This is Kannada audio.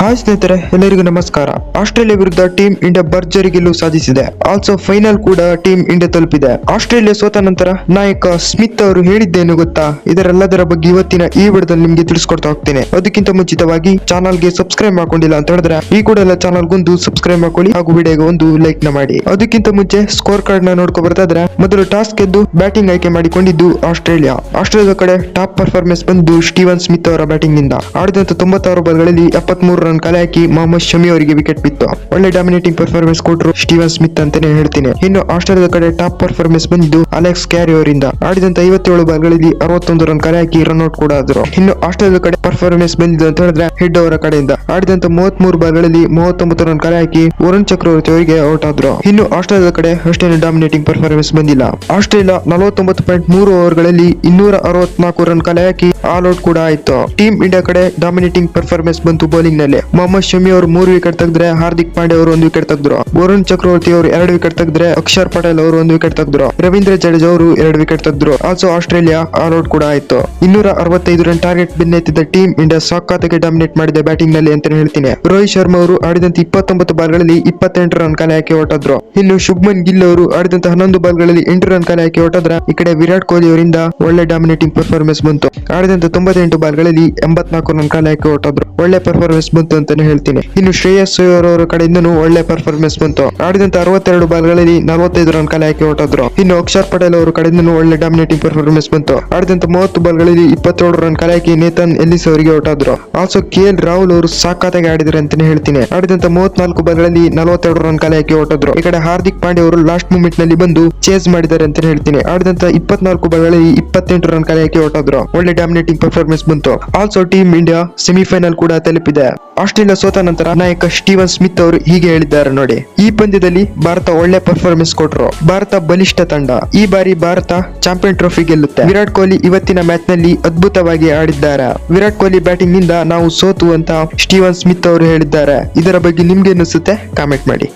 ಹಾಯ್ ಸ್ನೇಹಿತರೆ, ಎಲ್ಲರಿಗೂ ನಮಸ್ಕಾರ. ಆಸ್ಟ್ರೇಲಿಯಾ ವಿರುದ್ಧ ಟೀಮ್ ಇಂಡಿಯಾ ಭರ್ಜರಿ ಗೆಲುವು ಸಾಧಿಸಿದೆ. ಆಲ್ಸೋ ಫೈನಲ್ ಕೂಡ ಟೀಮ್ ಇಂಡಿಯಾ ತಲುಪಿದೆ. ಆಸ್ಟ್ರೇಲಿಯಾ ಸೋತ ನಂತರ ನಾಯಕ ಸ್ಮಿತ್ ಅವರು ಹೇಳಿದ್ದೇನು ಗೊತ್ತಾ? ಇದರೆಲ್ಲದರ ಬಗ್ಗೆ ಇವತ್ತಿನ ಈ ವಿಡಿಯೋದಲ್ಲಿ ನಿಮ್ಗೆ ತಿಳಿಸ್ಕೊಡ್ತಾ ಹೋಗ್ತೇನೆ. ಅದಕ್ಕಿಂತ ಮುಂಚಿತವಾಗಿ ಚಾನಲ್ಗೆ ಸಬ್ಸ್ಕ್ರೈಬ್ ಮಾಡ್ಕೊಂಡಿಲ್ಲ ಅಂತ ಹೇಳಿದ್ರೆ ಈ ಕೂಡಲೇ ಚಾನಲ್ಗೊಂದು ಸಬ್ಸ್ಕ್ರೈಬ್ ಮಾಡ್ಕೊಳ್ಳಿ ಹಾಗೂ ವಿಡಿಯೋಗೆ ಒಂದು ಲೈಕ್ ನ ಮಾಡಿ. ಅದಕ್ಕಿಂತ ಮುಂಚೆ ಸ್ಕೋರ್ ಕಾರ್ಡ್ ನ ನೋಡ್ಕೊ ಬರ್ತಾ ಇದ್ರೆ ಮೊದಲು ಟಾಸ್ ಗೆದ್ದು ಬ್ಯಾಟಿಂಗ್ ಆಯ್ಕೆ ಮಾಡಿಕೊಂಡಿದ್ದು ಆಸ್ಟ್ರೇಲಿಯಾದ ಕಡೆ ಟಾಪ್ ಪರ್ಫಾರ್ಮೆನ್ಸ್ ಬಂದು ಸ್ಟೀವನ್ ಸ್ಮಿತ್ ಅವರ ಬ್ಯಾಟಿಂಗ್ ನಿಂದ ಆಡಿದಂತ 96 ಬಾಲ್ಗಳಲ್ಲಿ 73 ರನ್ ಕಲೆ ಹಾಕಿ ಮೊಹಮ್ಮದ್ ಶಮಿ ಅವರಿಗೆ ವಿಕೆಟ್ ಬಿತ್ತು. ಒಳ್ಳೆ ಡಾಮಿನೇಟಿಂಗ್ ಪರ್ಫಾರ್ಮೆನ್ಸ್ ಕೊಟ್ಟರು ಸ್ಟೀವನ್ ಸ್ಮಿತ್ ಅಂತಾನೆ ಹೇಳ್ತೀನಿ. ಇನ್ನು ಆಸ್ಟ್ರೇಲಿಯಾದ ಕಡೆ ಟಾಪ್ ಪರ್ಫಾರ್ಮೆನ್ಸ್ ಬಂದಿದ್ದು ಅಲೆಕ್ಸ್ ಕ್ಯಾರಿ ಅವರಿಂದ ಆಡಿದಂತ 57 ಬಾಲ್ಗಳಲ್ಲಿ 61 ರನ್ ಕಲೆ ಹಾಕಿ ರನ್ಔಟ್ ಕೂಡ ಆದ್ರು. ಇನ್ನು ಆಸ್ಟ್ರೇಲಿಯಾದ ಕಡೆ ಪರ್ಫಾರ್ಮೆನ್ಸ್ ಬಂದಿದ್ದು ಅಂತ ಹೇಳಿದ್ರೆ ಹೆಡ್ ಅವರ ಕಡೆಯಿಂದ ಆಡಿದಂತ 33 ಬಾಲ್ಗಳಲ್ಲಿ 39 ರನ್ ಕಲೆ ಹಾಕಿ ವರುಣ್ ಚಕ್ರವರ್ತಿ ಅವರಿಗೆ ಔಟ್ ಆದ್ರು. ಇನ್ನು ಆಸ್ಟ್ರೇಲಿಯಾದ ಕಡೆ ಅಷ್ಟೇನು ಡಾಮಿನೇಟಿಂಗ್ ಪರ್ಫಾರ್ಮೆನ್ಸ್ ಬಂದಿಲ್ಲ. ಆಸ್ಟ್ರೇಲಿಯಾ 49.3 ಓವರ್ಗಳಲ್ಲಿ 264 ರನ್ ಕಲೆ ಹಾಕಿ ಆಲ್ ಔಟ್ ಕೂಡ ಆಯ್ತು. ಟೀಮ್ ಇಂಡಿಯಾ ಕಡೆ ಡಾಮಿನೇಟಿಂಗ್ ಪರ್ಫಾರ್ಮೆನ್ಸ್ ಬಂತು ಬೌಲಿಂಗ್ ನಲ್ಲಿ. ಮೊಹಮ್ಮದ್ ಶಮಿ ಅವರು 3 ವಿಕೆಟ್ ತೆಗೆದ್ರೆ ಹಾರ್ದಿಕ್ ಪಾಂಡ್ಯ ಅವರು 1 ವಿಕೆಟ್ ತೆಗೆದ್ರು. ವರುಣ್ ಚಕ್ರವರ್ತಿ ಅವರು 2 ವಿಕೆಟ್ ತೆಗೆದ್ರೆ ಅಕ್ಷರ್ ಪಟೇಲ್ ಅವರು 1 ವಿಕೆಟ್ ತೆಗೆದ್ರು. ರವೀಂದ್ರ ಜಡೇಜಾ ಅವರು 2 ವಿಕೆಟ್ ತೆಗೆದ್ರು. ಆಲ್ಸೋ ಆಸ್ಟ್ರೇಲಿಯಾ ಆಲ್ ಔಟ್ ಕೂಡ ಆಯ್ತು. 265 ರನ್ ಟಾರ್ಗೆಟ್ ಬೆನ್ನತ್ತಿದ್ದ ಟೀಮ್ ಇಂಡಿಯಾ ಸಖತ್ತಾಗಿ ಡಾಮಿನೇಟ್ ಮಾಡಿದೆ ಬ್ಯಾಟಿಂಗ್ ನಲ್ಲಿ ಅಂತಾನೆ ಹೇಳ್ತೀನಿ. ರೋಹಿತ್ ಶರ್ಮಾ ಅವರು ಆಡಿದಂತ 29 ಬಾಲ್ಗಳಲ್ಲಿ 28 ರನ್ ಕಲೆ ಹಾಕಿ ಹೊರಟಾದ್ರು. ಇನ್ನು ಶುಭ್ಮನ್ ಗಿಲ್ ಅವರು ಆಡಿದಂತ 11 ಬಾಲ್ಗಳಲ್ಲಿ 8 ರನ್ ಕಲೆ ಹಾಕಿ ಹೊರಟಾದ್ರ ಈ ಕಡೆ ವಿರಾಟ್ ಕೊಹ್ಲಿ ಅವರಿಂದ ಒಳ್ಳೆ ಡಾಮಿನೇಟಿಂಗ್ ಪರ್ಫಾರ್ಮೆನ್ಸ್ ಬಂತು. ಆಡಿದಂತ 98 ಬಾಲ್ಗಳಲ್ಲಿ 84 ರನ್ ಕಲೆ ಹಾಕಿ ಹೊರಟಾದ್ರು. ಒಳ್ಳೆ ಪರ್ಫಾರ್ಮೆನ್ಸ್ ಬಂತು ಅಂತಾನೆ ಹೇಳ್ತೀನಿ. ಇನ್ನು ಶ್ರೇಯಸ್ ಅಯ್ಯರ್ ಅವರ ಕಡೆಯಿಂದನೂ ಒಳ್ಳೆ ಪರ್ಫಾರ್ಮೆನ್ಸ್ ಬಂತು. ಆಡಿದಂತ 62 ಬಾಲ್ಗಳಲ್ಲಿ 45 ರನ್ ಕಲೆ ಹಾಕಿ ಹೊರಟಾದ್ರು. ಇನ್ನು ಅಕ್ಷರ್ ಪಟೇಲ್ ಅವರ ಕಡೆಯಿಂದನೂ ಒಳ್ಳೆ ಡಾಮಿನೇಟಿಂಗ್ ಪರ್ಫಾರ್ಮೆನ್ಸ್ ಬಂತು. ಆಡಿದಂತ 30 ಬಾಲ್ಗಳಲ್ಲಿ 27 ರನ್ ಕಲೆ ಹಾಕಿ ನೇತನ್ ಎಲ್ಲಿಸ್ ಅವರಿಗೆ ಔಟ್ ಆದ್ರು. ಆಲ್ಸೋ KL ರಾಹುಲ್ ಅವರು ಸಾಕಾಗಿ ಆಡಿದ್ರು ಅಂತಾನೆ ಹೇಳ್ತೀನಿ. ಆಡಿದಂತ 34 ಬಾಲ್ಗಳಲ್ಲಿ 42 ರನ್ ಕಲೆ ಹಾಕಿ ಹೊರಟಾದ್ರು. ಈ ಕಡೆ ಹಾರ್ದಿಕ್ ಪಾಂಡ್ಯ ಅವರು ಲಾಸ್ಟ್ ಮೂಮೆಂಟ್ ನಲ್ಲಿ ಬಂದು ಚೇಸ್ ಮಾಡಿದ್ದಾರೆ ಅಂತಾನೆ ಹೇಳ್ತೀನಿ. ಆಡಿದಂತ 24 ಬಾಲ್ಗಳಲ್ಲಿ 28 ರನ್ ಕಲೆ ಹಾಕಿ ಹೊರಟಾದ್ರು. ಒಳ್ಳೆ ಡಾಮಿನೇಟಿಂಗ್ ಪರ್ಫಾರ್ಮೆನ್ಸ್ ಬಂತು. ಆಲ್ಸೋ ಟೀಮ್ ಇಂಡಿಯಾ ಸೆಮಿಫೈನಲ್ ಕೂಡ ತಲುಪಿದೆ. ಆಸ್ಟ್ರೇಲಿಯಾ ಸೋತ ನಂತರ ನಾಯಕ ಸ್ಟೀವನ್ ಸ್ಮಿತ್ ಅವರು ಹೀಗೆ ಹೇಳಿದ್ದಾರೆ ನೋಡಿ: ಈ ಪಂದ್ಯದಲ್ಲಿ ಭಾರತ ಒಳ್ಳೆ ಪರ್ಫಾರ್ಮೆನ್ಸ್ ಕೊಟ್ಟರು. ಭಾರತ ಬಲಿಷ್ಠ ತಂಡ. ಈ ಬಾರಿ ಭಾರತ ಚಾಂಪಿಯನ್ ಟ್ರೋಫಿ ಗೆಲ್ಲುತ್ತೆ. ವಿರಾಟ್ ಕೊಹ್ಲಿ ಇವತ್ತಿನ ಮ್ಯಾಚ್ ನಲ್ಲಿ ಅದ್ಭುತವಾಗಿ ಆಡಿದ್ದಾರೆ. ವಿರಾಟ್ ಕೊಹ್ಲಿ ಬ್ಯಾಟಿಂಗ್ ನಿಂದ ನಾವು ಸೋತು ಅಂತ ಸ್ಟೀವನ್ ಸ್ಮಿತ್ ಅವರು ಹೇಳಿದ್ದಾರೆ. ಇದರ ಬಗ್ಗೆ ನಿಮ್ಗೆ ಅನಿಸುತ್ತೆ? ಕಾಮೆಂಟ್ ಮಾಡಿ.